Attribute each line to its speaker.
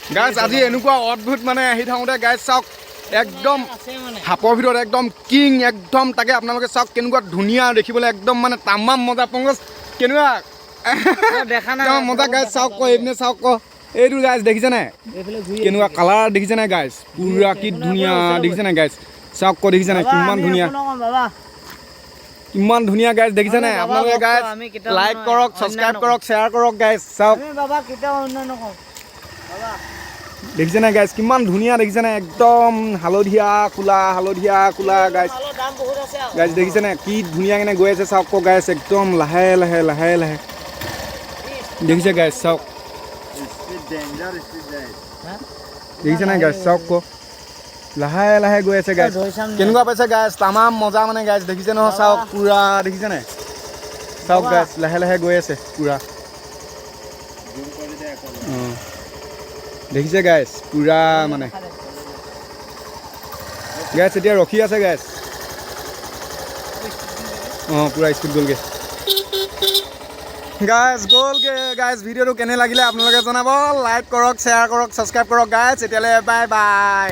Speaker 1: guys আজি এনেকুৱা অদ্ভুত মানে আহি থাকোঁতে গাইজ চাওক একদম সাপৰ ভিতৰত একদম কিং একদম তাকে আপোনালোকে চাওক কেনেকুৱা ধুনীয়া দেখিবলৈ একদম মানে তামাম মজা পংকজ কেনেকুৱা মজা গাইজ চাওক ক এইপিনে চাওক ক এইটো গাইজ দেখিছে নাই কেনেকুৱা কালাৰ দেখিছে নাই গাইজ পুৰা কি ধুনীয়া দেখিছে নাই গাইজ চাওক ক দেখিছে নাই কিমান ধুনীয়া কিমান ধুনীয়া গাইজ দেখিছে নাই আপোনালোকে গাইজ লাইক কৰক ছাবস্ক্ৰাইব কৰক শ্বেয়াৰ কৰক গাইজ চাওক দেখিছে নাই গাইজ কিমান ধুনীয়া দেখিছে নাই একদম হালধীয়া কোলা গাইজ গাইজ দেখিছে নাই কি ধুনীয়া কেনে গৈ আছে চাওক ক গাইজ একদম লাহে লাহে দেখিছে গাইজ চাওক দেখিছে নাই গাইজ চাওক ক লাহে গৈ আছে গাইজ কেনেকুৱা পাইছে গাইজ তামাম মজা মানে গাইজ দেখিছে নহয় চাওক পুৰা দেখিছে নাই চাওক গাইজ লাহে গৈ আছে পুৰা দেখিছে গাইজ পুৰা মানে গাইজ এতিয়া ৰখি আছে গাইজ পুৰা স্পীড গ'লগৈ গাইজ ভিডিঅ'টো কেনে লাগিলে আপোনালোকে জনাব লাইক কৰক শ্বেয়াৰ কৰক ছাবস্ক্ৰাইব কৰক গাইজ এতিয়ালৈ বাই